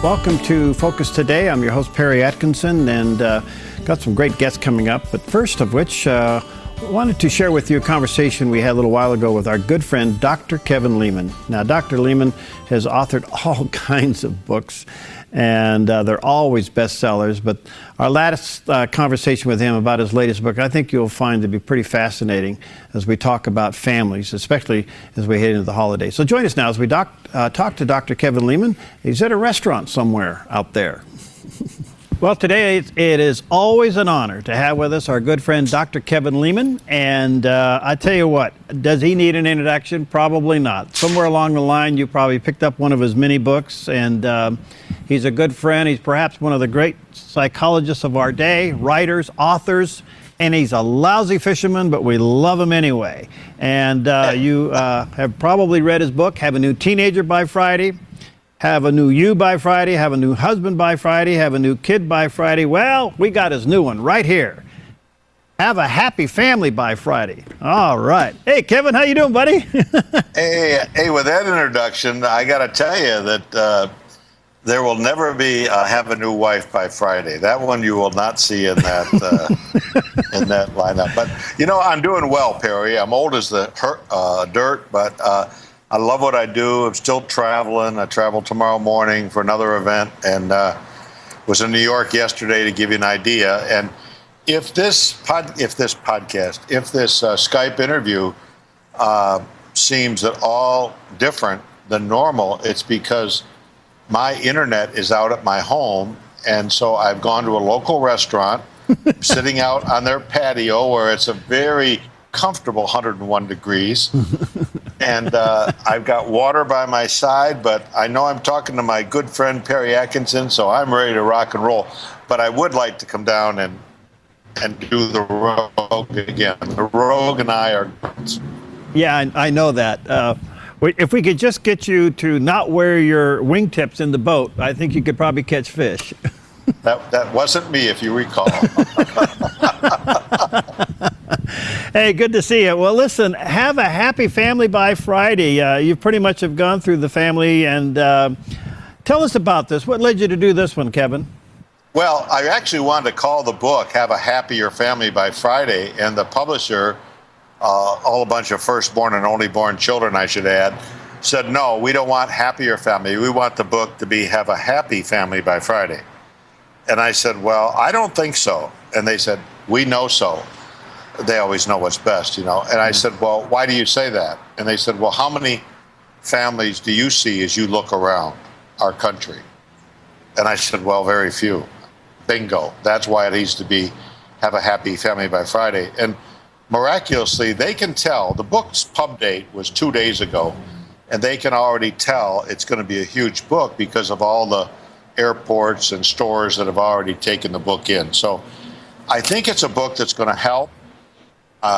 Welcome to Focus Today. I'm your host, Perry Atkinson, and got some great guests coming up. But first of which, I wanted to share with you a conversation we had a little while ago with our good friend, Dr. Kevin Leman. Now, Dr. Leman has authored all kinds of books, and they're always bestsellers. But our last conversation with him about his latest book, I think you'll find to be pretty fascinating as we talk about families, especially as we head into the holidays. So join us now as we talk to Dr. Kevin Leman. He's at a restaurant somewhere out there. Well, today it is always an honor to have with us our good friend, Dr. Kevin Leman. And I tell you what, does he need an introduction? Probably not. Somewhere along the line, you probably picked up one of his many books. And he's a good friend. He's perhaps one of the great psychologists of our day, writers, authors. And he's a lousy fisherman, but we love him anyway. And you have probably read his book, Have a New Teenager by Friday. Have a new you by Friday, have a new husband by Friday, have a new kid by Friday. Well, we got his new one right here. Have a happy family by Friday. All right. Hey, Kevin, how you doing, buddy? Hey, with that introduction, I got to tell you that there will never be have a new wife by Friday. That one you will not see in that in that lineup. But, you know, I'm doing well, Perry. I'm old as the dirt, but I love what I do. I'm still traveling. I travel tomorrow morning for another event, and was in New York yesterday to give you an idea. And if this Skype interview seems at all different than normal, it's because my internet is out at my home, and so I've gone to a local restaurant, sitting out on their patio where it's a very comfortable 101 degrees. And I've got water by my side, but I know I'm talking to my good friend Perry Atkinson, so I'm ready to rock and roll. But I would like to come down and do the Rogue again. The Rogue and I are... Yeah, I know that. If we could just get you to not wear your wingtips in the boat, I think you could probably catch fish. That wasn't me, if you recall. Hey, good to see you. Well, listen, have a happy family by Friday. You pretty much have gone through the family, and tell us about this. What led you to do this one, Kevin? Well, I actually wanted to call the book Have a Happier Family by Friday, and the publisher, all a bunch of firstborn and only born children, I should add, said, no, we don't want happier family. We want the book to be Have a Happy Family by Friday. And I said, well, I don't think so. And they said, we know so. They always know what's best, you know. And I said, well, why do you say that? And they said, well, how many families do you see as you look around our country? And I said, well, very few. Bingo. That's why it needs to be Have a Happy Family by Friday. And miraculously, they can tell. The book's pub date was 2 days ago, and they can already tell it's going to be a huge book because of all the airports and stores that have already taken the book in. So I think it's a book that's going to help.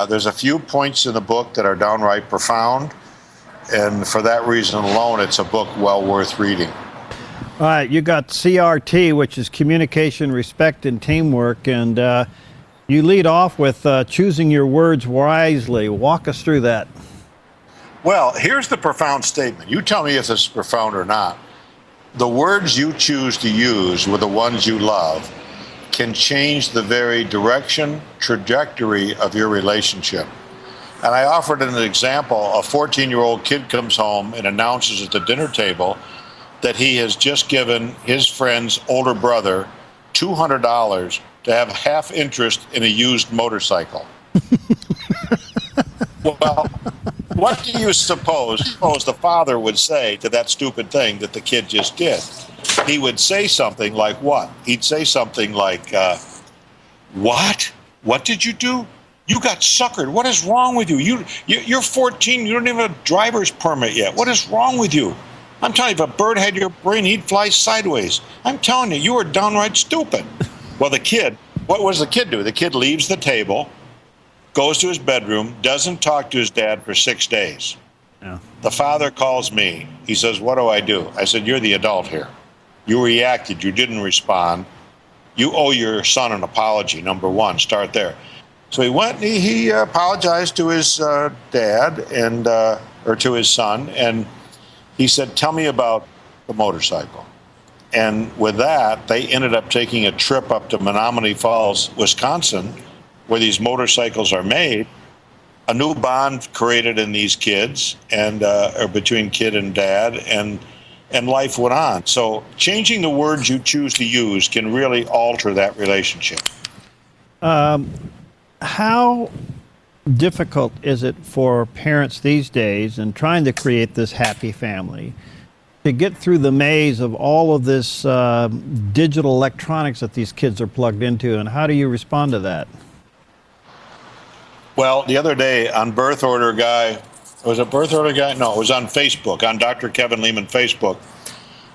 There's a few points in the book that are downright profound, and for that reason alone, it's a book well worth reading. All right, you got CRT, which is communication, respect, and teamwork, and you lead off with choosing your words wisely. Walk us through that. Well, here's the profound statement. You tell me if this is profound or not. The words you choose to use with the ones you love can change the very direction, trajectory of your relationship. And I offered an example. A 14-year-old kid comes home and announces at the dinner table that he has just given his friend's older brother $200 to have half interest in a used motorcycle. Well, what do you suppose the father would say to that stupid thing that the kid just did? He would say something like what? He'd say something like, what? What did you do? You got suckered. What is wrong with you? You're 14. You don't even have a driver's permit yet. What is wrong with you? I'm telling you, if a bird had your brain, he'd fly sideways. I'm telling you, you are downright stupid. Well, the kid, what does the kid do? The kid leaves the table, goes to his bedroom, doesn't talk to his dad for 6 days. Yeah. The father calls me. He says, what do I do? I said, you're the adult here. You reacted. You didn't respond. You owe your son an apology, number one. Start there. So he went and he apologized to his dad and or to his son, and he said, tell me about the motorcycle. And with that, they ended up taking a trip up to Menominee Falls, Wisconsin, where these motorcycles are made. A new bond created in these kids, and or between kid and dad, and life went on. So changing the words you choose to use can really alter that relationship. How difficult is it for parents these days in trying to create this happy family to get through the maze of all of this digital electronics that these kids are plugged into, and how do you respond to that? Well, the other day on Birth Order Guy, was it Birth Order Guy? No, it was on Facebook, on Dr. Kevin Leman Facebook.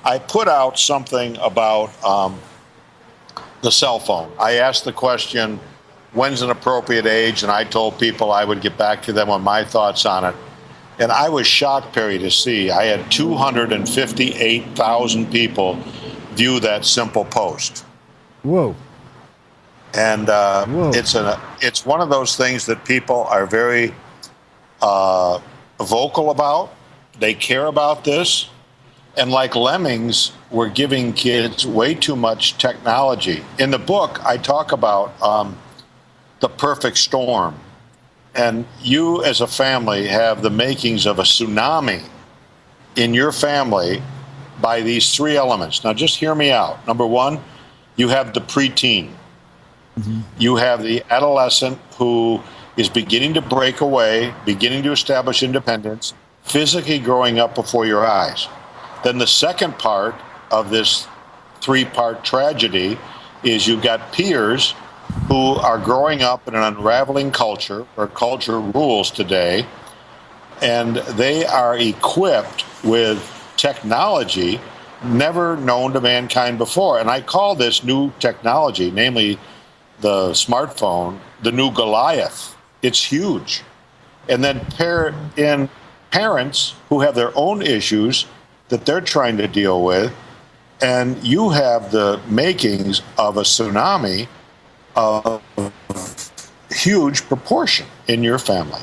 I put out something about the cell phone. I asked the question, when's an appropriate age? And I told people I would get back to them on my thoughts on it. And I was shocked, Perry, to see I had 258,000 people view that simple post. Whoa. And it's one of those things that people are very vocal about. They care about this. And like lemmings, we're giving kids way too much technology. In the book, I talk about the perfect storm. And you as a family have the makings of a tsunami in your family by these three elements. Now, just hear me out. Number one, you have the preteen. Mm-hmm. You have the adolescent who is beginning to break away, beginning to establish independence, physically growing up before your eyes. Then the second part of this three-part tragedy is you've got peers who are growing up in an unraveling culture where culture rules today, and they are equipped with technology never known to mankind before. And I call this new technology, namely the smartphone, the new Goliath. It's huge. And then parents who have their own issues that they're trying to deal with, and you have the makings of a tsunami of huge proportion in your family.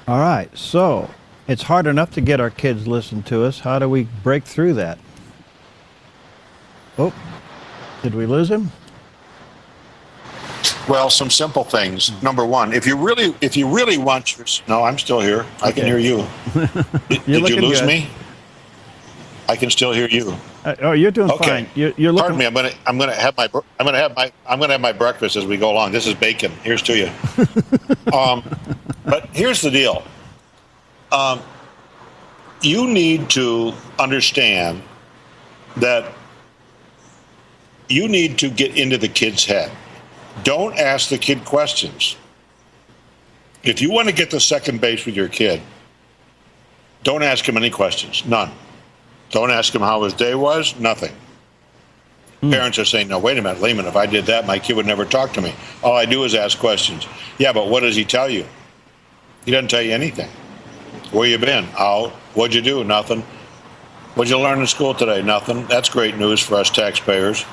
All right, so it's hard enough to get our kids listen to us. How do we break through that? Oh, did we lose him? Well, some simple things. Number one, if you really want your... No, I'm still here. I can hear you. Did you lose me? I can still hear you. You're doing fine. You're looking. Pardon me. I'm gonna have my breakfast as we go along. This is bacon. Here's to you. But here's the deal. You need to understand that you need to get into the kid's head. Don't ask the kid questions. If you want to get to second base with your kid, don't ask him any questions. None. Don't ask him how his day was. Nothing. Parents are saying, no, wait a minute, Leman, if I did that, my kid would never talk to me. All I do is ask questions. Yeah, but what does he tell you? He doesn't tell you anything. Where you been? Out. What'd you do? Nothing. What'd you learn in school today? Nothing. That's great news for us taxpayers.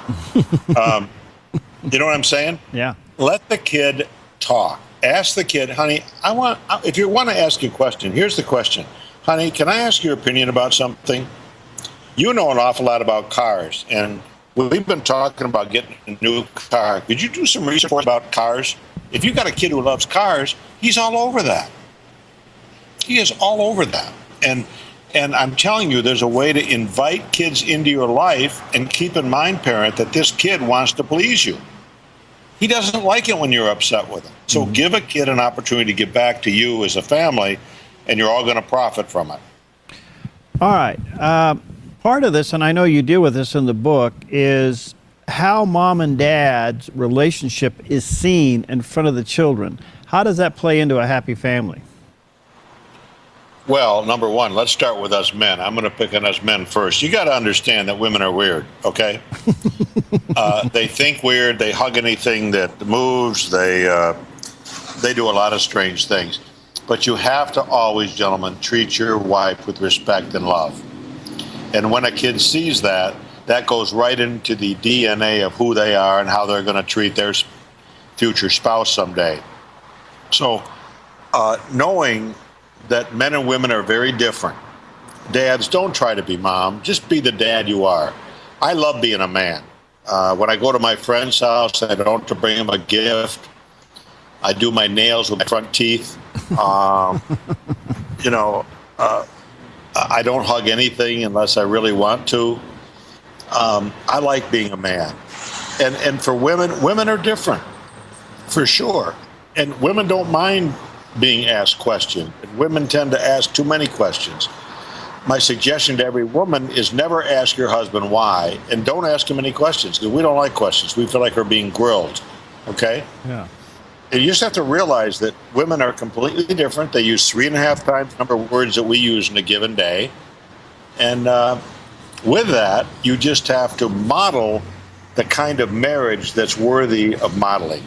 You know what I'm saying? Yeah. Let the kid talk. Ask the kid, honey, if you want to ask a question, here's the question. Honey, can I ask your opinion about something? You know an awful lot about cars, and we've been talking about getting a new car. Could you do some research about cars? If you got a kid who loves cars, he's all over that. He is all over that. And I'm telling you, there's a way to invite kids into your life, and keep in mind, parent, that this kid wants to please you. He doesn't like it when you're upset with him. So give a kid an opportunity to get back to you as a family, and you're all going to profit from it. All right. Part of this, and I know you deal with this in the book, is how mom and dad's relationship is seen in front of the children. How does that play into a happy family? Well, number one, let's start with us men. I'm going to pick on us men first. You got to understand that women are weird, okay? They think weird. They hug anything that moves. They do a lot of strange things. But you have to always, gentlemen, treat your wife with respect and love. And when a kid sees that, that goes right into the DNA of who they are and how they're going to treat their future spouse someday. So knowing that men and women are very different. Dads, don't try to be mom. Just be the dad you are. I love being a man. When I go to my friend's house, I don't have to bring them a gift. I do my nails with my front teeth. You know, I don't hug anything unless I really want to. I like being a man. And for women are different, for sure. And women don't mind being asked questions. And women tend to ask too many questions. My suggestion to every woman is never ask your husband why, and don't ask him any questions, because we don't like questions. We feel like we're being grilled, okay? Yeah. And you just have to realize that women are completely different. They use 3.5 times the number of words that we use in a given day. And with that, you just have to model the kind of marriage that's worthy of modeling.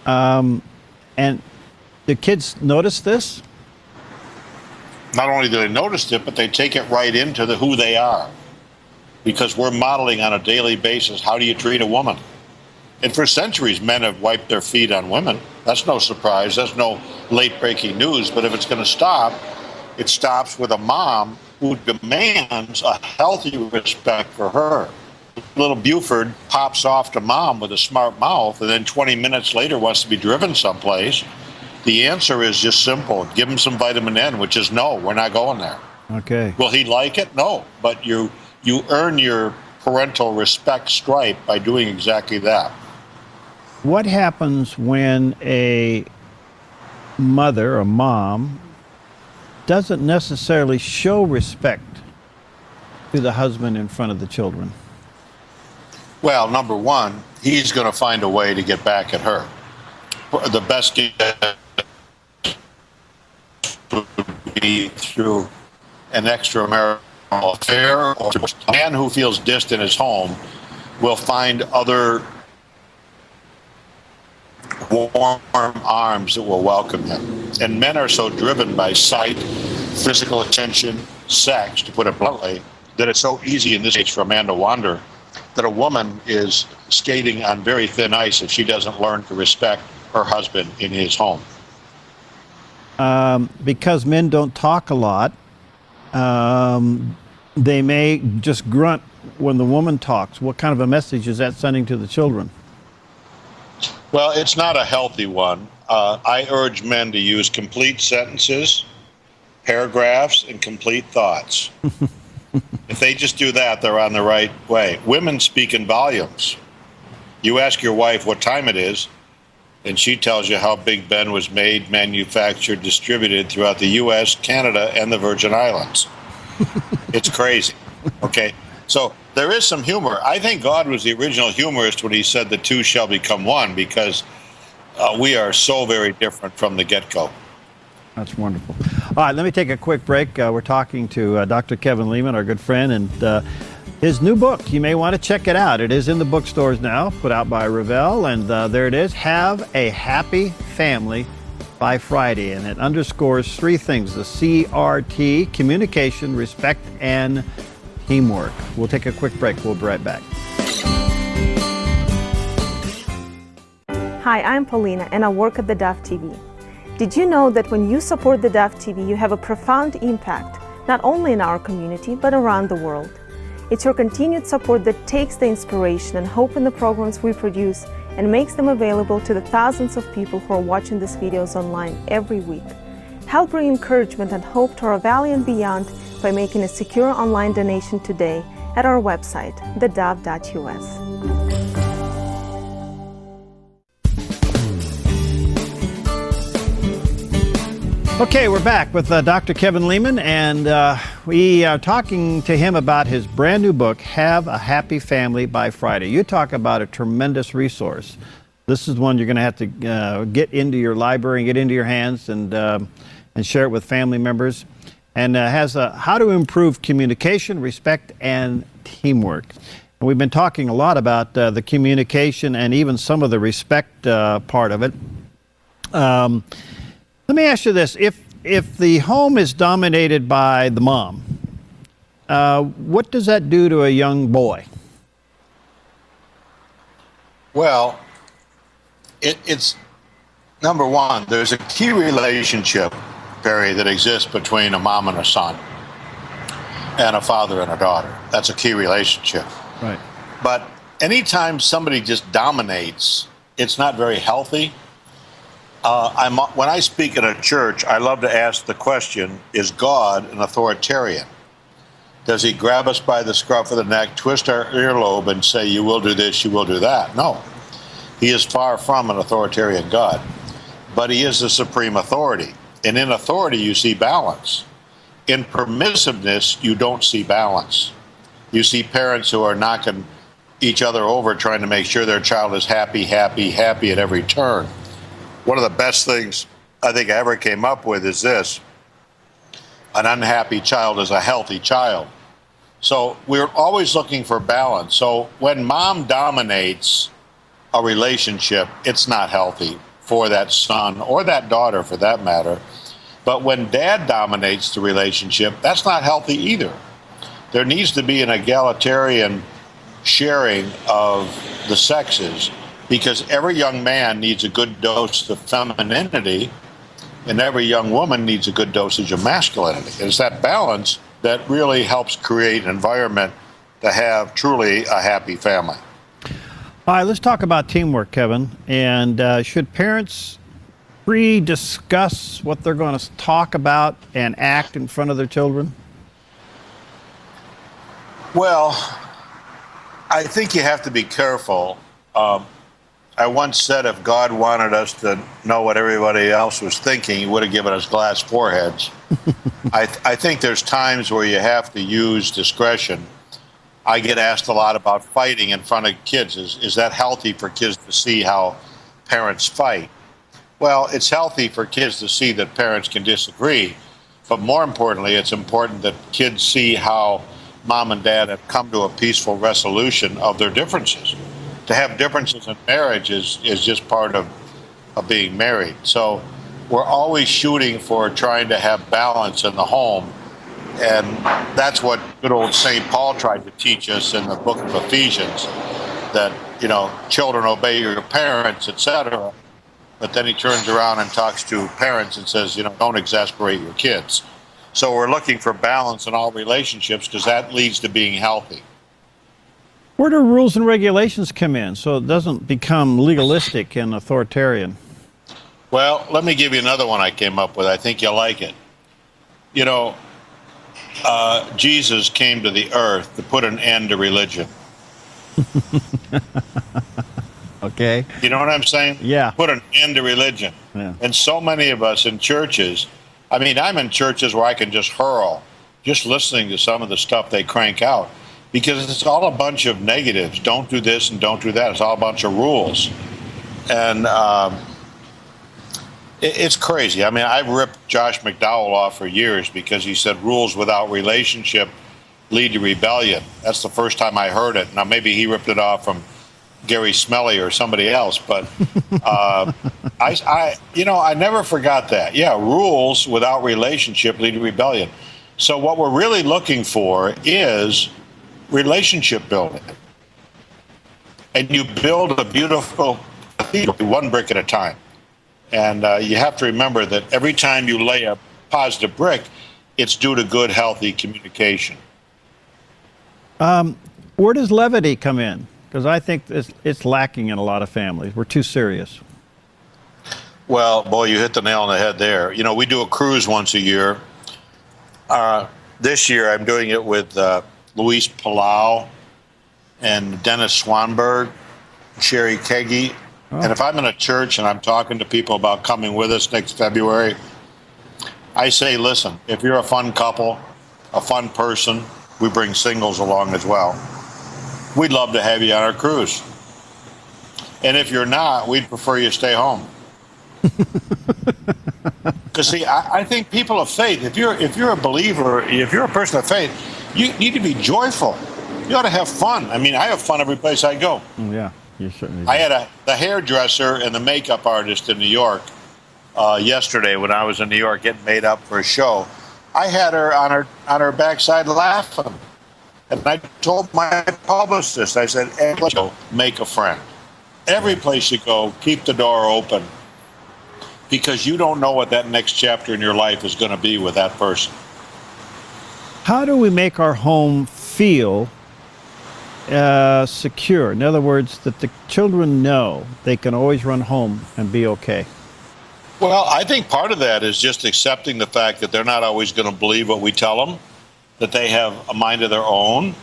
And the kids notice this? Not only do they notice it, but they take it right into who they are. Because we're modeling on a daily basis, how do you treat a woman? And for centuries, men have wiped their feet on women. That's no surprise. That's no late-breaking news. But if it's going to stop, it stops with a mom who demands a healthy respect for her. Little Buford pops off to mom with a smart mouth, and then 20 minutes later wants to be driven someplace. The answer is just simple. Give him some vitamin N, which is no, we're not going there. Okay. Will he like it? No. But you earn your parental respect stripe by doing exactly that. What happens when a mother, a mom, doesn't necessarily show respect to the husband in front of the children? Well, number one, he's going to find a way to get back at her. The best would be through an extramarital affair, or a man who feels distant at home will find other warm arms that will welcome him. And men are so driven by sight, physical attention, sex, to put it bluntly, that it's so easy in this age for a man to wander, that a woman is skating on very thin ice if she doesn't learn to respect her husband in his home. Because men don't talk a lot, they may just grunt when the woman talks. What kind of a message is that sending to the children? Well, it's not a healthy one. I urge men to use complete sentences, paragraphs, and complete thoughts. If they just do that, they're on the right way. Women speak in volumes. You ask your wife what time it is, and she tells you how Big Ben was made, manufactured, distributed throughout the U.S., Canada, and the Virgin Islands. It's crazy. Okay? So there is some humor. I think God was the original humorist when he said the two shall become one, because we are so very different from the get-go. That's wonderful. All right, let me take a quick break. We're talking to Dr. Kevin Leman, our good friend, and his new book. You may want to check it out. It is in the bookstores now, put out by Revell, and there it is, Have a Happy Family by Friday. And it underscores three things: the CRT, communication, respect, and teamwork. We'll take a quick break. We'll be right back. Hi, I'm Paulina, and I work at theDove TV. Did you know that when you support theDove TV, you have a profound impact, not only in our community, but around the world? It's your continued support that takes the inspiration and hope in the programs we produce and makes them available to the thousands of people who are watching these videos online every week. Help bring encouragement and hope to our valley and beyond by making a secure online donation today at our website, thedove.us. Okay, we're back with Dr. Kevin Leman, and we are talking to him about his brand new book, Have a Happy Family by Friday. You talk about a tremendous resource. This is one you're going to have to get into your library and get into your hands and share it with family members. And has how to improve communication, respect, and teamwork. And we've been talking a lot about the communication and even some of the respect part of it. Let me ask you this. If the home is dominated by the mom, what does that do to a young boy? Well, it's number one, there's a key relationship, Barry, that exists between a mom and a son. and a father and a daughter. That's a key relationship. Right. But anytime somebody just dominates, it's not very healthy. When I speak in a church, I love to ask the question, is God an authoritarian? Does he grab us by the scruff of the neck, twist our earlobe, and say, you will do this, you will do that? No. He is far from an authoritarian God. But he is the supreme authority. And in authority, you see balance. In permissiveness, you don't see balance. You see parents who are knocking each other over, trying to make sure their child is happy, happy, happy at every turn. One of the best things I think I ever came up with is this: an unhappy child is a healthy child. So we're always looking for balance. So when mom dominates a relationship, it's not healthy for that son or that daughter for that matter. But when dad dominates the relationship, that's not healthy either. There needs to be an egalitarian sharing of the sexes, because every young man needs a good dose of femininity and every young woman needs a good dosage of masculinity. It's that balance that really helps create an environment to have truly a happy family. All right, let's talk about teamwork, Kevin. And should parents pre-discuss what they're going to talk about and act in front of their children? Well, I think you have to be careful. I once said if God wanted us to know what everybody else was thinking, he would have given us glass foreheads. I think there's times where you have to use discretion. I get asked a lot about fighting in front of kids. Is that healthy for kids to see how parents fight? Well, it's healthy for kids to see that parents can disagree, but more importantly, it's important that kids see how mom and dad have come to a peaceful resolution of their differences. To have differences in marriage is just part of being married. So we're always shooting for trying to have balance in the home. And that's what good old St. Paul tried to teach us in the book of Ephesians, that, children obey your parents, etc. But then he turns around and talks to parents and says, don't exasperate your kids. So we're looking for balance in all relationships because that leads to being healthy. Where do rules and regulations come in so it doesn't become legalistic and authoritarian? Well, let me give you another one I came up with. I think you'll like it. Jesus came to the earth to put an end to religion. Okay. You know what I'm saying? Yeah. Put an end to religion. Yeah. And so many of us in churches, I'm in churches where I can just hurl, just listening to some of the stuff they crank out, because it's all a bunch of negatives. Don't do this and don't do that. It's all a bunch of rules. And it's crazy. I've ripped Josh McDowell off for years because he said rules without relationship lead to rebellion. That's the first time I heard it. Now, maybe he ripped it off from Gary Smelly or somebody else, but I never forgot that. Yeah, rules without relationship lead to rebellion. So what we're really looking for is relationship building. And you build a beautiful cathedral one brick at a time. And you have to remember that every time you lay a positive brick, it's due to good, healthy communication. Where does levity come in? Because I think it's lacking in a lot of families. We're too serious. Well, boy, you hit the nail on the head there. We do a cruise once a year. This year, I'm doing it with Luis Palau and Dennis Swanberg, Sherry Keggy. Oh. And if I'm in a church and I'm talking to people about coming with us next February, I say, listen, if you're a fun couple, a fun person, we bring singles along as well. We'd love to have you on our cruise. And if you're not, we'd prefer you stay home. Because see, I think people of faith, if you're a believer, if you're a person of faith, you need to be joyful. You ought to have fun. I have fun every place I go. Yeah, you certainly do. I had the hairdresser and the makeup artist in New York yesterday when I was in New York getting made up for a show. I had her on her backside laughing. And I told my publicist, I said, make a friend. Every place you go, keep the door open, because you don't know what that next chapter in your life is going to be with that person. How do we make our home feel secure? In other words, that the children know they can always run home and be okay. Well, I think part of that is just accepting the fact that they're not always going to believe what we tell them, that they have a mind of their own,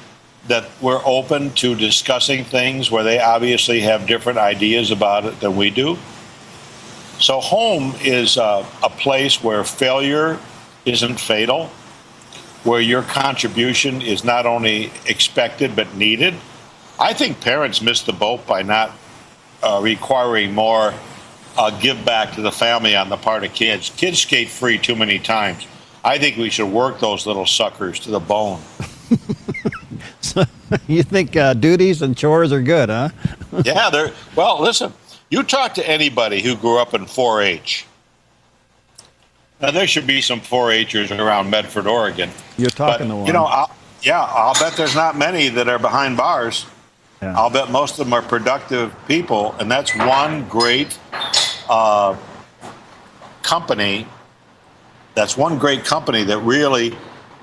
that we're open to discussing things where they obviously have different ideas about it than we do. So home is a place where failure isn't fatal, where your contribution is not only expected but needed. I think parents miss the boat by not requiring more give back to the family on the part of kids. Kids skate free too many times. I think we should work those little suckers to the bone. So you think duties and chores are good, huh? Yeah, well, listen, you talk to anybody who grew up in 4-H. Now, there should be some 4-Hers around Medford, Oregon. You're talking to one. You know, I'll bet there's not many that are behind bars. Yeah. I'll bet most of them are productive people, and that's one great company. That's one great company that really,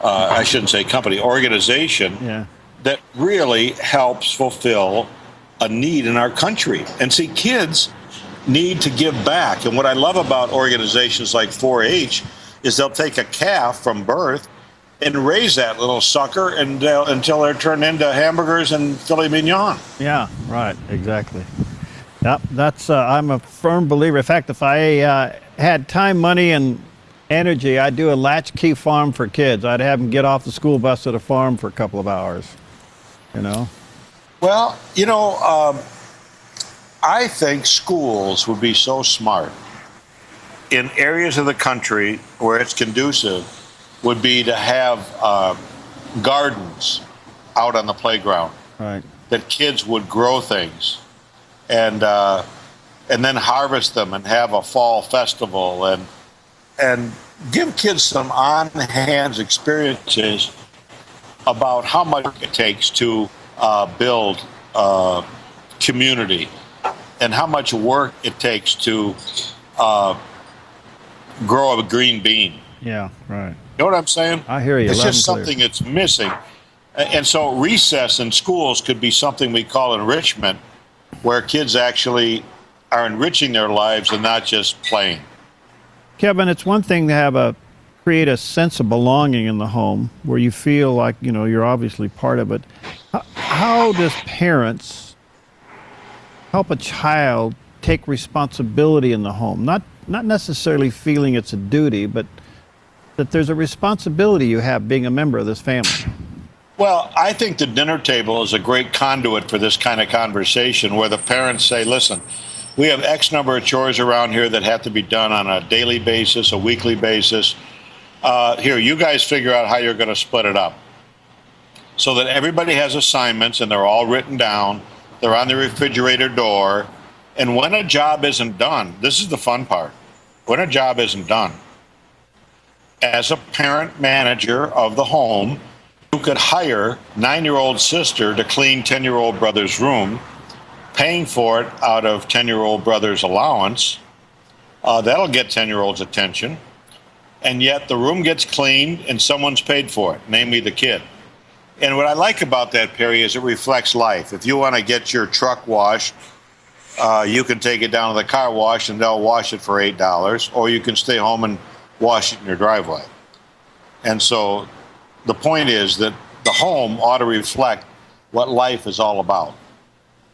I shouldn't say company, organization, Yeah. that really helps fulfill a need in our country. And see, kids need to give back. And what I love about organizations like 4-H is they'll take a calf from birth and raise that little sucker until they're turned into hamburgers and filet mignon. Yeah, right, exactly. Yep, that's, I'm a firm believer. In fact, if I had time, money, and energy, I'd do a latchkey farm for kids. I'd have them get off the school bus at a farm for a couple of hours, you know? Well, you know, I think schools would be so smart in areas of the country where it's conducive would be to have gardens out on the playground. Right. That kids would grow things and then harvest them and have a fall festival and give kids some on-hand experiences about how much it takes to build community and how much work it takes to grow a green bean. Yeah, right. You know what I'm saying? I hear you. It's loud just and clear. something that's missing. And so recess in schools could be something we call enrichment, where kids actually are enriching their lives and not just playing. Kevin, it's one thing to create a sense of belonging in the home where you feel like, you know, you're obviously part of it. How does parents help a child take responsibility in the home? Not necessarily feeling it's a duty, but that there's a responsibility you have being a member of this family. Well, I think the dinner table is a great conduit for this kind of conversation where the parents say, listen, we have X number of chores around here that have to be done on a daily basis, a weekly basis. Here, you guys figure out how you're going to split it up so that everybody has assignments and they're all written down. They're on the refrigerator door. And when a job isn't done, this is the fun part. When a job isn't done, as a parent manager of the home, you could hire 9-year-old sister to clean 10-year-old brother's room, paying for it out of 10-year-old brother's allowance. That'll get 10-year-old's attention. And yet the room gets cleaned and someone's paid for it, namely the kid. And what I like about that, Perry, is it reflects life. If you want to get your truck washed, you can take it down to the car wash and they'll wash it for $8, or you can stay home and wash it in your driveway. And so the point is that the home ought to reflect what life is all about.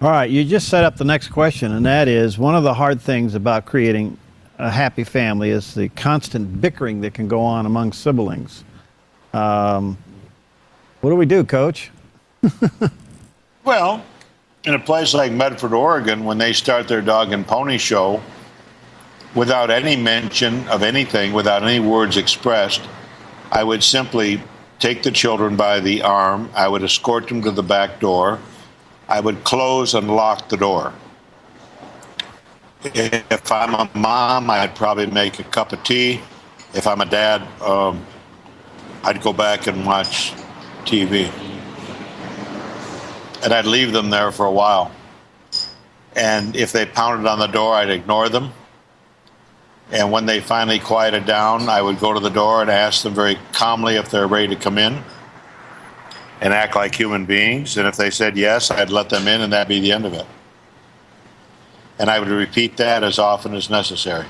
All right, you just set up the next question, and that is one of the hard things about creating a happy family is the constant bickering that can go on among siblings. What do we do, Coach? Well, in a place like Medford, Oregon, when they start their dog and pony show, without any mention of anything, without any words expressed, I would simply take the children by the arm. I would escort them to the back door. I would close and lock the door. If I'm a mom, I'd probably make a cup of tea. If I'm a dad, I'd go back and watch TV. And I'd leave them there for a while. And if they pounded on the door, I'd ignore them. And when they finally quieted down, I would go to the door and ask them very calmly if they're ready to come in and act like human beings. And if they said yes, I'd let them in, and that'd be the end of it. And I would repeat that as often as necessary.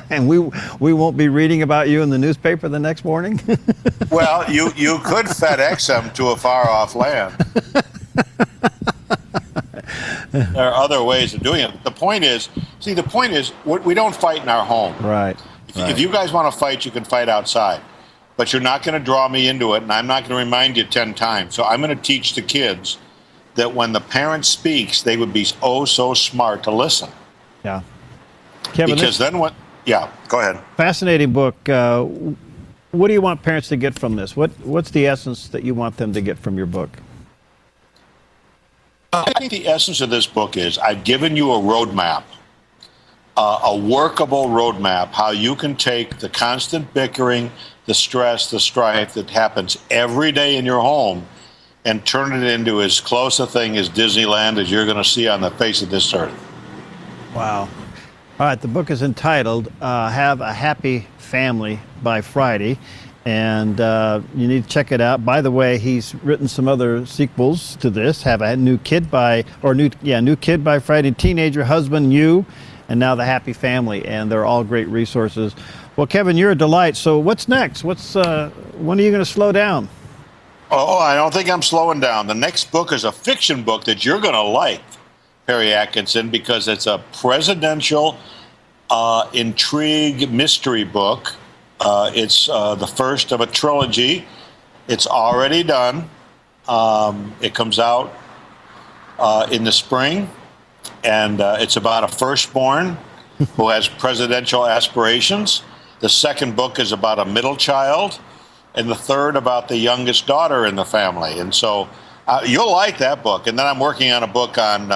And we won't be reading about you in the newspaper the next morning? Well, you could FedEx them to a far-off land. There are other ways of doing it. The point is, we don't fight in our home. Right. If you guys want to fight, you can fight outside. But you're not going to draw me into it, and I'm not going to remind you 10 times. So I'm going to teach the kids that when the parent speaks, they would be oh so smart to listen. Yeah. Kevin, because then what? Yeah, go ahead. Fascinating book. What do you want parents to get from this? What's the essence that you want them to get from your book? I think the essence of this book is I've given you a roadmap, a workable roadmap, how you can take the constant bickering, the stress, the strife that happens every day in your home and turn it into as close a thing as Disneyland as you're going to see on the face of this earth. Wow. All right, the book is entitled Have a Happy Family by Friday, and you need to check it out. By the way, he's written some other sequels to this. Have a New Kid by Friday, Teenager, Husband, You, and now The Happy Family, and they're all great resources. Well, Kevin, you're a delight. So what's next? When are you going to slow down? Oh, I don't think I'm slowing down. The next book is a fiction book that you're going to like, Perry Atkinson, because it's a presidential intrigue mystery book. It's the first of a trilogy. It's already done. It comes out in the spring, and it's about a firstborn who has presidential aspirations. The second book is about a middle child, and the third about the youngest daughter in the family. And so you'll like that book. And then I'm working on a book on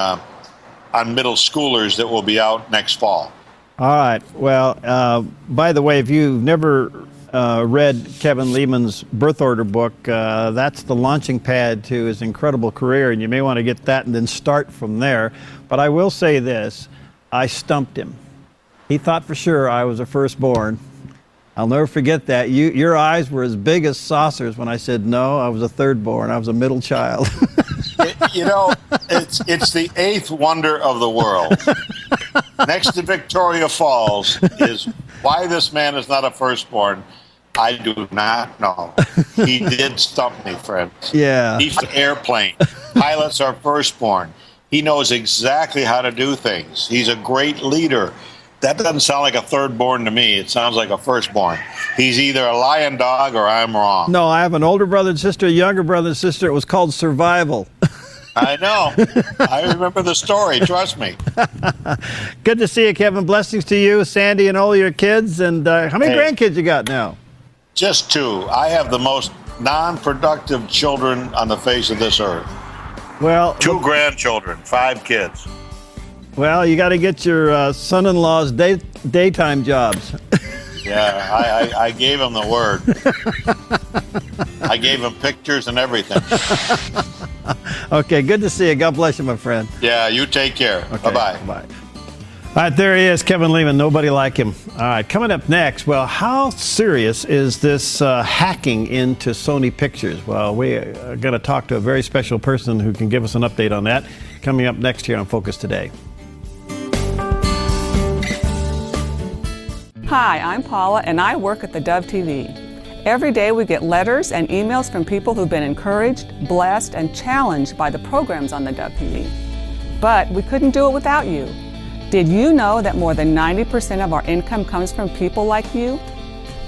middle schoolers that will be out next fall. All right. Well, by the way, if you've never read Kevin Leman's birth order book, that's the launching pad to his incredible career, and you may want to get that and then start from there. But I will say this, I stumped him. He thought for sure I was a firstborn. I'll never forget that. Your eyes were as big as saucers when I said, no, I was a thirdborn. I was a middle child. It's the eighth wonder of the world. Next to Victoria Falls is why this man is not a firstborn. I do not know. He did stump me, friends. Yeah. He's an airplane. Pilots are firstborn. He knows exactly how to do things. He's a great leader. That doesn't sound like a thirdborn to me. It sounds like a firstborn. He's either a lion dog or I'm wrong. No, I have an older brother and sister, a younger brother and sister. It was called survival. I know. I remember the story. Trust me. Good to see you, Kevin. Blessings to you, Sandy, and all your kids. And how many grandkids you got now? Just 2. I have the most non-productive children on the face of this earth. Well, 2 grandchildren, 5 kids. Well, you got to get your son-in-law's daytime jobs. Yeah, I gave him the word. I gave him pictures and everything. Okay, good to see you. God bless you, my friend. Yeah, you take care. Okay, Bye-bye. Bye. All right, there he is, Kevin Leman. Nobody like him. All right, coming up next, well, how serious is this hacking into Sony Pictures? Well, we are going to talk to a very special person who can give us an update on that. Coming up next here on Focus Today. Hi, I'm Paula, and I work at theDove TV. Every day we get letters and emails from people who've been encouraged, blessed, and challenged by the programs on theDove TV. But we couldn't do it without you. Did you know that more than 90% of our income comes from people like you?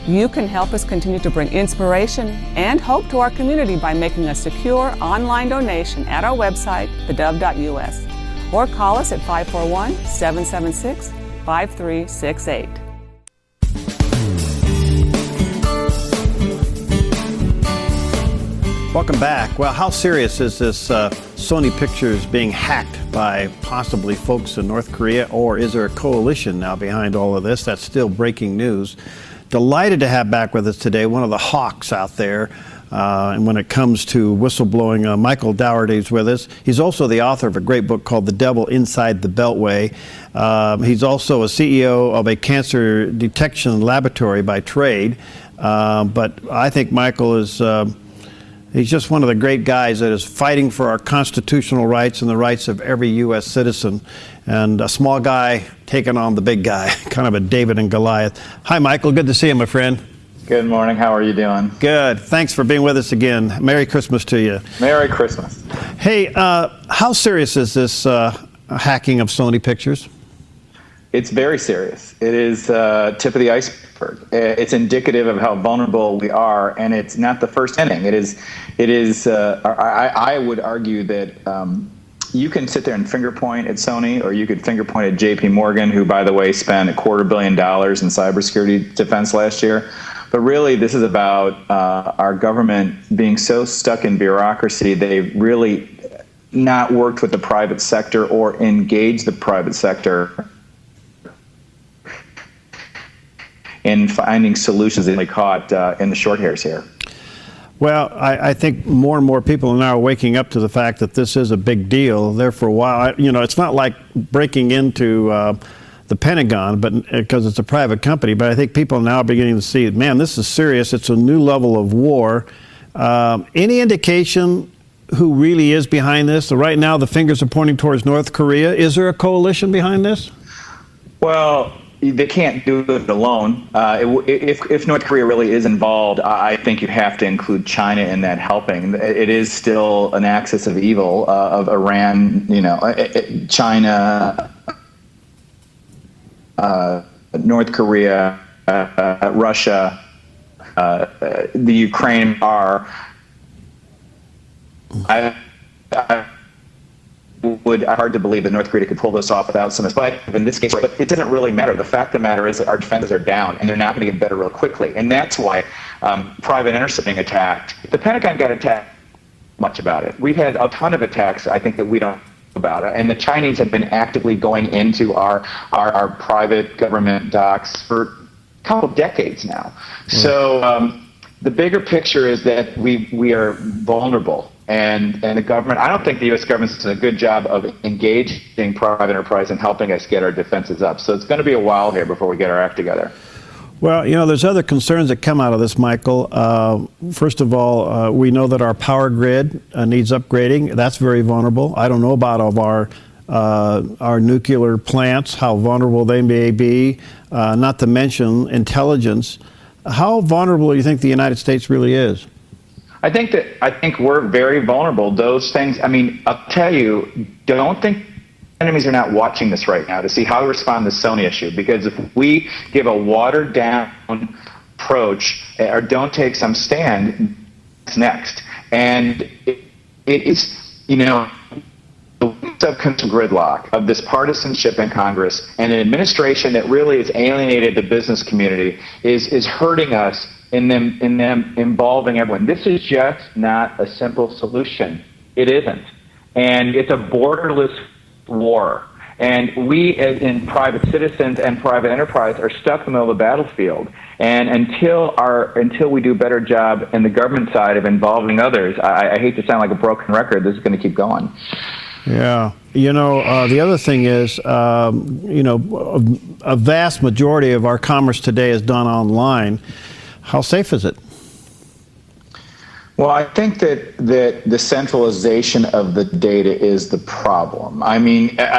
You can help us continue to bring inspiration and hope to our community by making a secure online donation at our website, thedove.us, or call us at 541-776-5368. Welcome back. Well, how serious is this Sony Pictures being hacked by possibly folks in North Korea, or is there a coalition now behind all of this? That's still breaking news. Delighted to have back with us today one of the hawks out there And when it comes to whistleblowing, Michael Daugherty is with us. He's also the author of a great book called The Devil Inside the Beltway. He's also a CEO of a cancer detection laboratory by trade. But I think Michael is he's just one of the great guys that is fighting for our constitutional rights and the rights of every U.S. citizen. And a small guy taking on the big guy, kind of a David and Goliath. Hi, Michael. Good to see you, my friend. Good morning. How are you doing? Good. Thanks for being with us again. Merry Christmas to you. Merry Christmas. Hey, how serious is this hacking of Sony Pictures? It's very serious. It is tip of the iceberg. It's indicative of how vulnerable we are, and it's not the first inning. It is. I would argue that you can sit there and finger point at Sony, or you could finger point at J.P. Morgan, who, by the way, spent $250 million in cybersecurity defense last year. But really, this is about our government being so stuck in bureaucracy. They've really not worked with the private sector or engaged the private sector in finding solutions that they caught in the short hairs here. Well, I think more and more people are now waking up to the fact that this is a big deal. There for a while, it's not like breaking into the Pentagon, but because it's a private company. But I think people are now beginning to see, man, this is serious. It's a new level of war. Any indication who really is behind this? So right now, the fingers are pointing towards North Korea. Is there a coalition behind this? Well, they can't do it alone. If North Korea really is involved, I think you have to include China in that helping. It is still an axis of evil of Iran, China, North Korea, Russia, the Ukraine are. Hard to believe that North Korea could pull this off without some, but in this case, but it doesn't really matter. The fact of the matter is that our defenses are down, and they're not going to get better real quickly, and that's why private interests are being attacked. The Pentagon got attacked much about it. We've had a ton of attacks, I think, that we don't know about it, and the Chinese have been actively going into our private government docks for a couple decades now. So the bigger picture is that we are vulnerable. And the government, I don't think the U.S. government is doing a good job of engaging private enterprise and helping us get our defenses up. So it's going to be a while here before we get our act together. Well, there's other concerns that come out of this, Michael. First of all, we know that our power grid needs upgrading. That's very vulnerable. I don't know about all of our nuclear plants, how vulnerable they may be, not to mention intelligence. How vulnerable do you think the United States really is? I think we're very vulnerable. Those things, I'll tell you, don't think enemies are not watching this right now to see how to respond to the Sony issue. Because if we give a watered down approach or don't take some stand, it's next. And it is, the gridlock of this partisanship in Congress and an administration that really has alienated the business community is hurting us in them involving everyone. This is just not a simple solution. It isn't. And it's a borderless war. And we, as in private citizens and private enterprise, are stuck in the middle of the battlefield. And until we do a better job in the government side of involving others, I hate to sound like a broken record, this is going to keep going. Yeah. The other thing is, a vast majority of our commerce today is done online. How safe is it? Well, I think that the centralization of the data is the problem. I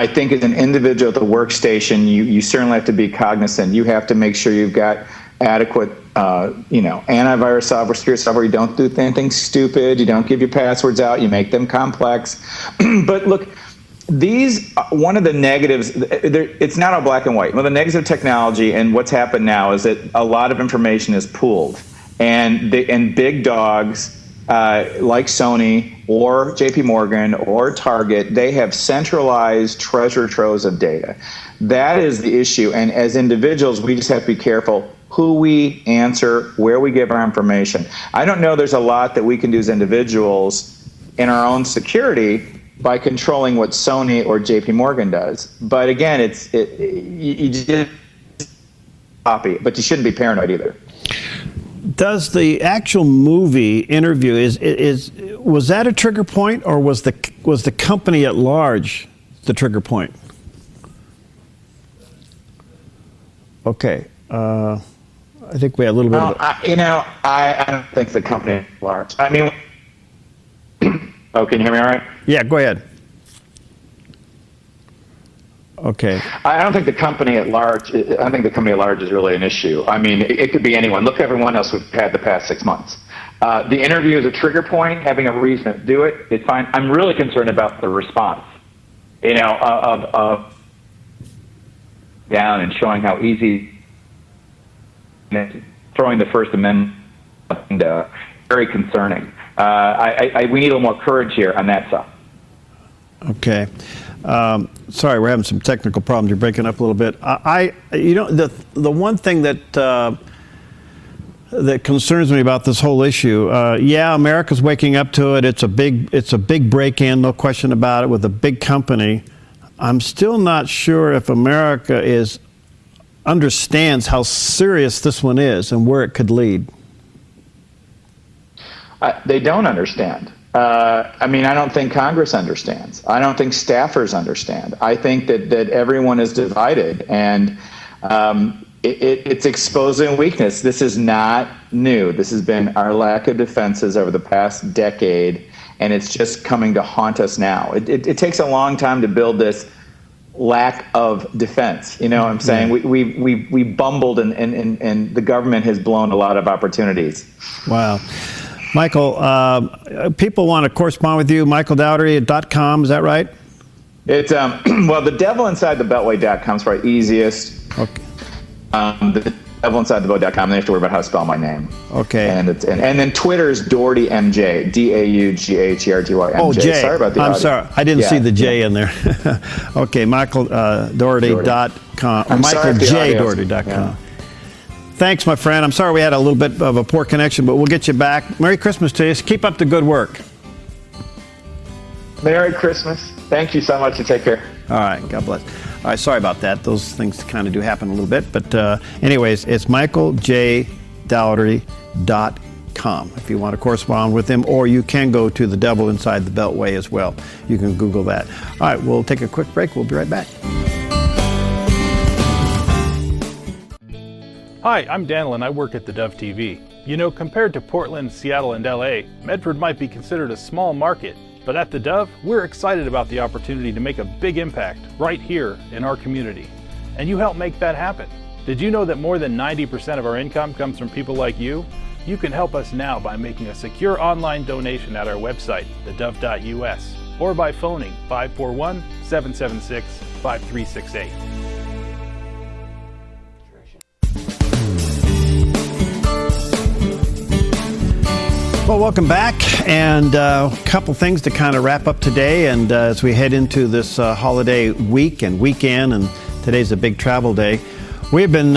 think as an individual at the workstation, you certainly have to be cognizant. You have to make sure you've got adequate, antivirus software, security software. You don't do anything stupid. You don't give your passwords out. You make them complex. But look, one of the negatives, it's not all black and white. One of the negatives of technology and what's happened now is that a lot of information is pooled. And big dogs like Sony or J.P. Morgan or Target, they have centralized treasure troves of data. That is the issue. And as individuals, we just have to be careful who we answer, where we give our information. I don't know there's a lot that we can do as individuals in our own security by controlling what Sony or J.P. Morgan does. But again, you just copy, but you shouldn't be paranoid either. Does the actual movie interview was that a trigger point, or was the company at large the trigger point? Okay, I think we had a little bit. I don't think the company at large. I mean, oh, can you hear me all right? Yeah, go ahead. Okay. I don't think the company at large. I think the company at large is really an issue. I mean, it could be anyone. Look at everyone else we've had the past 6 months. The interview is a trigger point. Having a reason to do it is fine. I'm really concerned about the response. Of down and showing how easy throwing the First Amendment. And, very concerning. We need a little more courage here on that side. Okay. Sorry, we're having some technical problems. You're breaking up a little bit. The one thing that concerns me about this whole issue, America's waking up to it. It's a big break-in, no question about it, with a big company. I'm still not sure if America understands how serious this one is and where it could lead. They don't understand. I don't think Congress understands. I don't think staffers understand. I think that everyone is divided, and it's exposing weakness. This is not new. This has been our lack of defenses over the past decade, and it's just coming to haunt us now. It takes a long time to build this lack of defense. You know what I'm saying? We bumbled, and the government has blown a lot of opportunities. Wow. Michael, people want to correspond with you, michaeldaugherty.com, is that right? It's, well, the Devil Inside the Beltway.com is probably easiest. Okay. The Devil Inside the Beltway.com, they have to worry about how to spell my name. Okay. And then Twitter's Daugherty MJ, Daugherty MJ. Oh, J. Sorry about the I'm audio. sorry, I didn't see the J in there. Okay, michaeldaugherty.com, or michaelj.daugherty.com. Yeah. Thanks, my friend. I'm sorry we had a little bit of a poor connection, but we'll get you back. Merry Christmas to you. Keep up the good work. Merry Christmas. Thank you so much, and take care. All right. God bless. All right. Sorry about that. Those things kind of do happen a little bit. But anyways, it's michaelj.daugherty.com if you want to correspond with him, or you can go to the Devil Inside the Beltway as well. You can Google that. All right. We'll take a quick break. We'll be right back. Hi, I'm Daniel and I work at theDove TV. You know, compared to Portland, Seattle, and LA, Medford might be considered a small market, but at theDove, we're excited about the opportunity to make a big impact right here in our community. And you help make that happen. Did you know that more than 90% of our income comes from people like you? You can help us now by making a secure online donation at our website, thedove.us, or by phoning 541-776-5368. Well, welcome back, and a couple things to kind of wrap up today, and as we head into this holiday week and weekend, and today's a big travel day. We've been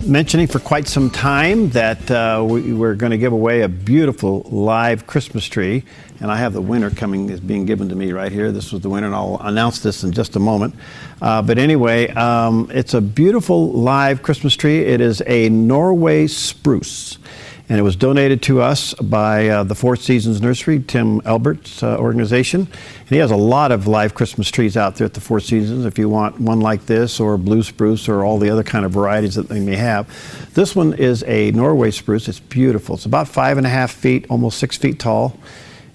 mentioning for quite some time that we're going to give away a beautiful live Christmas tree, and I have the winner is being given to me right here. This was the winner, and I'll announce this in just a moment. But anyway, it's a beautiful live Christmas tree. It is a Norway spruce. And it was donated to us by the Four Seasons Nursery, Tim Albert's organization. And he has a lot of live Christmas trees out there at the Four Seasons if you want one like this, or blue spruce, or all the other kind of varieties that they may have. This one is a Norway spruce. It's beautiful. It's about 5.5 feet, almost 6 feet tall.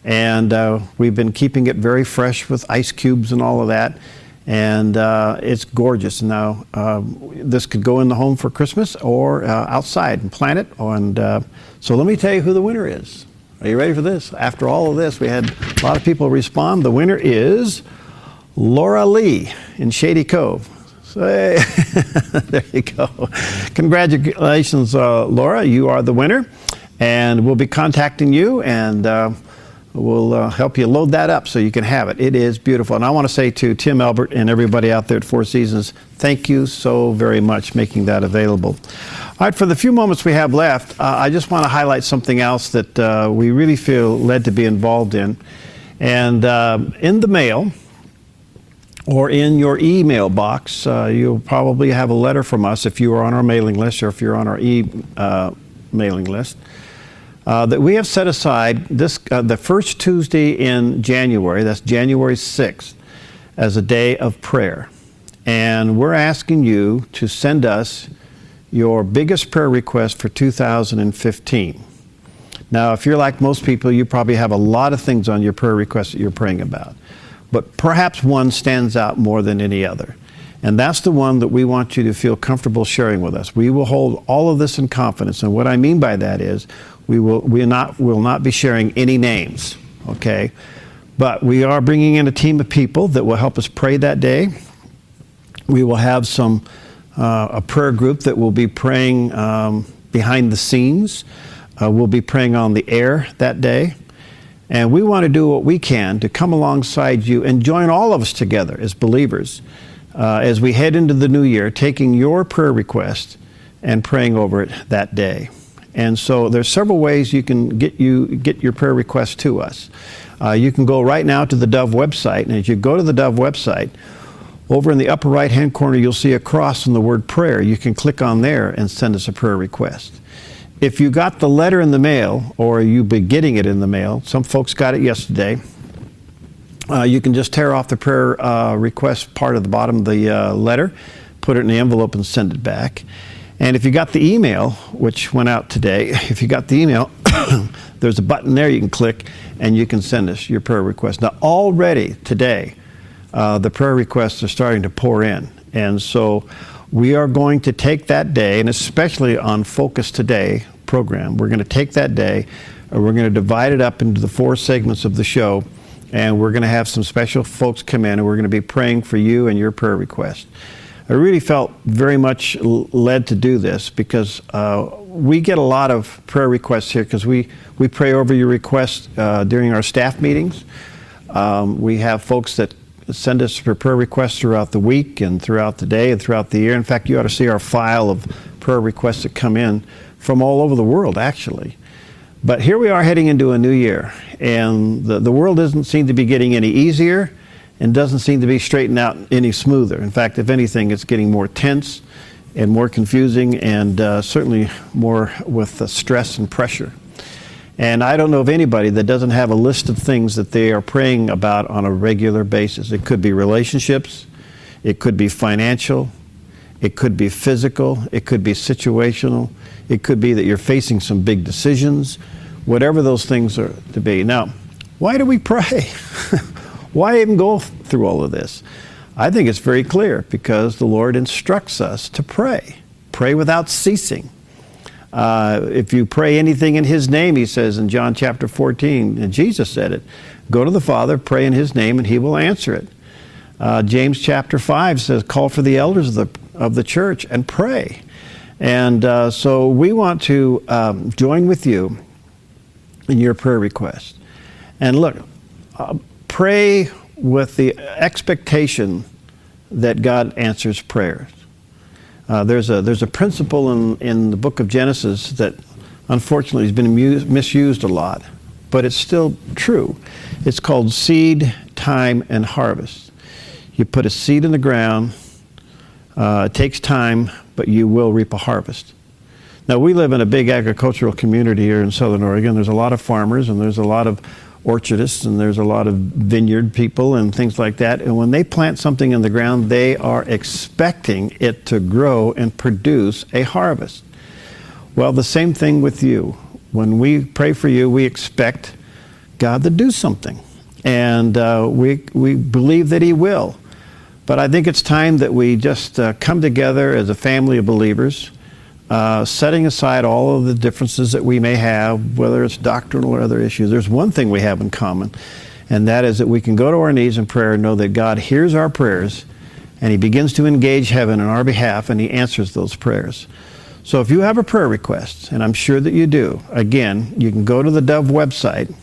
And we've been keeping it very fresh with ice cubes and all of that. And it's gorgeous. Now, this could go in the home for Christmas or outside and plant it. And so let me tell you who the winner is. Are you ready for this? After all of this, we had a lot of people respond. The winner is Laura Lee in Shady Cove. So, hey, there you go. Congratulations, Laura. You are the winner. And we'll be contacting you, and we'll help you load that up so you can have it. It is beautiful. And I want to say to Tim Albert and everybody out there at Four Seasons, thank you so very much making that available. All right, for the few moments we have left, I just want to highlight something else that we really feel led to be involved in. And in the mail, or in your email box, you'll probably have a letter from us if you are on our mailing list, or if you're on our mailing list, that we have set aside the first Tuesday in January, that's January 6th, as a day of prayer. And we're asking you to send us your biggest prayer request for 2015. Now, if you're like most people, you probably have a lot of things on your prayer requests that you're praying about. But perhaps one stands out more than any other. And that's the one that we want you to feel comfortable sharing with us. We will hold all of this in confidence. And what I mean by that is we will not be sharing any names, okay? But we are bringing in a team of people that will help us pray that day. We will have a prayer group that will be praying behind the scenes. We'll be praying on the air that day. And we want to do what we can to come alongside you and join all of us together as believers as we head into the new year, taking your prayer request and praying over it that day. And so there's several ways you can get your prayer request to us. You can go right now to the Dove website, and as you go to the Dove website, over in the upper right-hand corner, you'll see a cross in the word prayer. You can click on there and send us a prayer request. If you got the letter in the mail, or you'll be getting it in the mail, some folks got it yesterday, you can just tear off the prayer request part of the bottom of the letter, put it in the envelope and send it back. And if you got the email, which went out today, if you got the email, there's a button there you can click and you can send us your prayer request. Now already today, the prayer requests are starting to pour in. And so we are going to take that day, and especially on FocusToday program, we're going to take that day and we're going to divide it up into the 4 segments of the show, and we're going to have some special folks come in and we're going to be praying for you and your prayer request. I really felt very much led to do this because we get a lot of prayer requests here because we pray over your requests during our staff meetings. We have folks that send us prayer requests throughout the week and throughout the day and throughout the year. In fact, you ought to see our file of prayer requests that come in from all over the world, actually. But here we are heading into a new year, and the world doesn't seem to be getting any easier and doesn't seem to be straightened out any smoother. In fact, if anything, it's getting more tense and more confusing, and certainly more with stress and pressure. And I don't know of anybody that doesn't have a list of things that they are praying about on a regular basis. It could be relationships, it could be financial, it could be physical, it could be situational, it could be that you're facing some big decisions, whatever those things are to be. Now, why do we pray? Why even go through all of this? I think it's very clear because the Lord instructs us to pray. Pray without ceasing. If you pray anything in His name, He says in John chapter 14, and Jesus said it, go to the Father, pray in His name, and He will answer it. James chapter 5 says, call for the elders of the church and pray. And so we want to join with you in your prayer request. And look, pray with the expectation that God answers prayers. There's a principle in the book of Genesis that unfortunately has been misused a lot, but it's still true. It's called seed, time, and harvest. You put a seed in the ground, it takes time, but you will reap a harvest. Now, we live in a big agricultural community here in Southern Oregon. There's a lot of farmers, and there's a lot of orchardists, and there's a lot of vineyard people and things like that. And when they plant something in the ground, they are expecting it to grow and produce a harvest. Well, the same thing with you. When we pray for you, we expect God to do something. And we believe that He will. But I think it's time that we just come together as a family of believers, setting aside all of the differences that we may have, whether it's doctrinal or other issues. There's one thing we have in common, and that is that we can go to our knees in prayer and know that God hears our prayers, and He begins to engage heaven on our behalf, and He answers those prayers. So if you have a prayer request, and I'm sure that you do, again, you can go to the Dove website,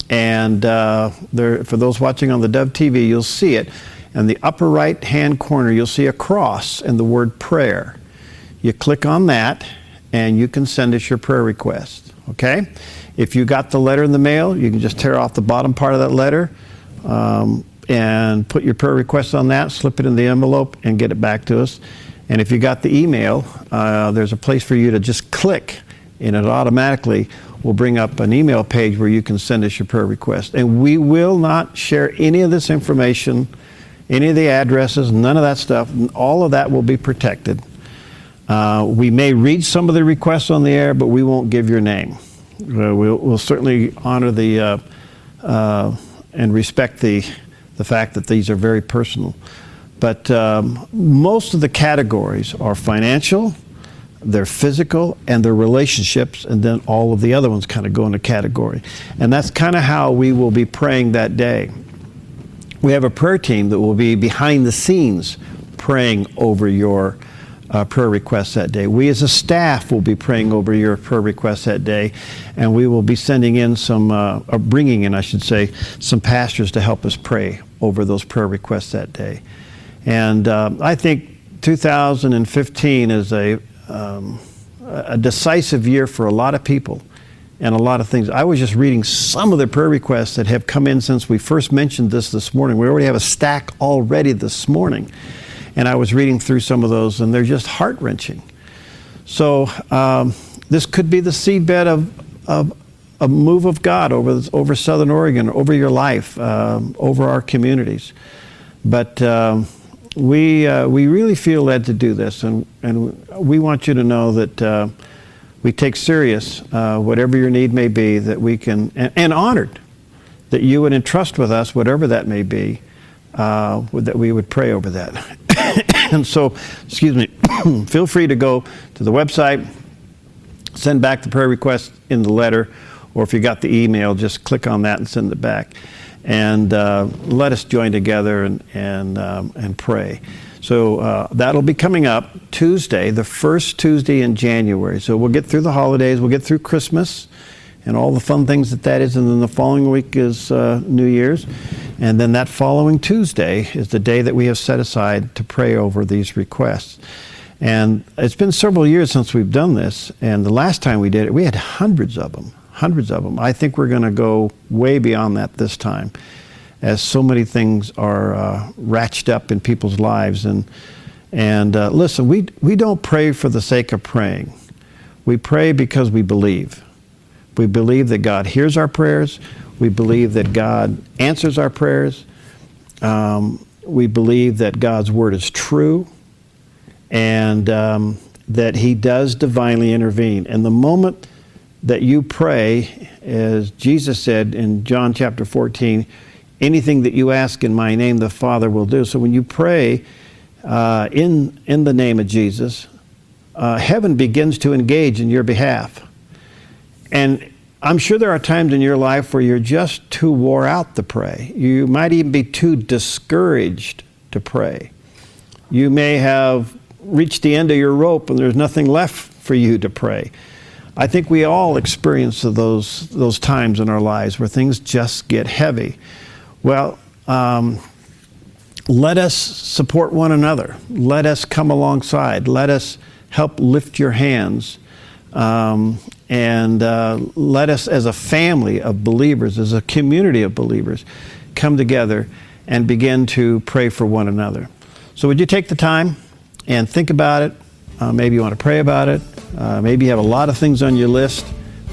and for those watching on the Dove TV, you'll see it. In the upper right-hand corner, you'll see a cross and the word prayer. You click on that, and you can send us your prayer request, okay? If you got the letter in the mail, you can just tear off the bottom part of that letter and put your prayer request on that, slip it in the envelope, and get it back to us. And if you got the email, there's a place for you to just click and it automatically will bring up an email page where you can send us your prayer request. And we will not share any of this information, any of the addresses, none of that stuff. All of that will be protected. We may read some of the requests on the air, but we won't give your name. We'll certainly honor the and respect the fact that these are very personal. But most of the categories are financial, they're physical, and they're relationships, and then all of the other ones kind of go into category. And that's kind of how we will be praying that day. We have a prayer team that will be behind the scenes praying over your prayer requests that day. We as a staff will be praying over your prayer requests that day, and we will be sending in bringing in, I should say, some pastors to help us pray over those prayer requests that day. And I think 2015 is a decisive year for a lot of people and a lot of things. I was just reading some of the prayer requests that have come in since we first mentioned this morning. We already have a stack already this morning. And I was reading through some of those, and they're just heart-wrenching. So this could be the seedbed of a move of God over Southern Oregon, over your life, over our communities. But we really feel led to do this, and we want you to know that we take serious whatever your need may be, that we can, and honored that you would entrust with us whatever that may be, that we would pray over that. And so, excuse me, feel free to go to the website, send back the prayer request in the letter, or if you got the email, just click on that and send it back. And let us join together and pray. So that'll be coming up Tuesday, the first Tuesday in January. So we'll get through the holidays, we'll get through Christmas, and all the fun things that is, and then the following week is New Year's. And then that following Tuesday is the day that we have set aside to pray over these requests. And it's been several years since we've done this, and the last time we did it, we had hundreds of them. I think we're going to go way beyond that this time, as so many things are ratcheted up in people's lives. And listen, we don't pray for the sake of praying. We pray because we believe. We believe that God hears our prayers. We believe that God answers our prayers. We believe that God's word is true, and that he does divinely intervene. And the moment that you pray, as Jesus said in John chapter 14, anything that you ask in my name, the Father will do. So when you pray in the name of Jesus, heaven begins to engage in your behalf. And I'm sure there are times in your life where you're just too wore out to pray. You might even be too discouraged to pray. You may have reached the end of your rope and there's nothing left for you to pray. I think we all experience those times in our lives where things just get heavy. Well, let us support one another. Let us come alongside. Let us help lift your hands. And let us, as a family of believers, as a community of believers, come together and begin to pray for one another. So would you take the time and think about it? Maybe you want to pray about it. Maybe you have a lot of things on your list,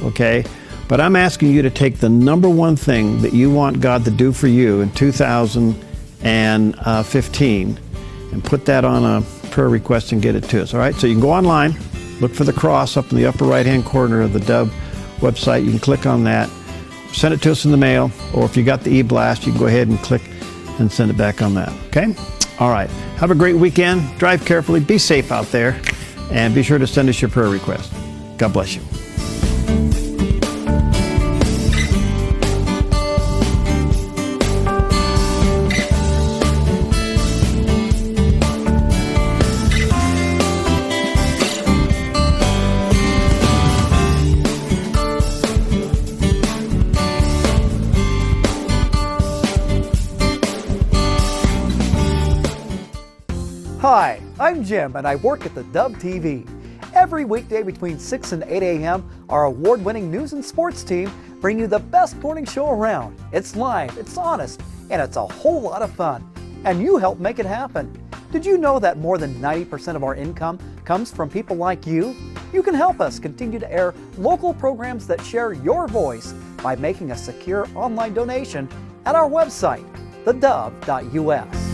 okay? But I'm asking you to take the number one thing that you want God to do for you in 2015 and put that on a prayer request and get it to us, all right? So you can go online. Look for the cross up in the upper right-hand corner of the Dove website. You can click on that. Send it to us in the mail, or if you got the e-blast, you can go ahead and click and send it back on that, okay? All right. Have a great weekend. Drive carefully. Be safe out there. And be sure to send us your prayer request. God bless you. Hi, I'm Jim and I work at the Dove TV. Every weekday between 6 and 8 a.m., our award-winning news and sports team bring you the best morning show around. It's live, it's honest, and it's a whole lot of fun. And you help make it happen. Did you know that more than 90% of our income comes from people like you? You can help us continue to air local programs that share your voice by making a secure online donation at our website, thedove.us.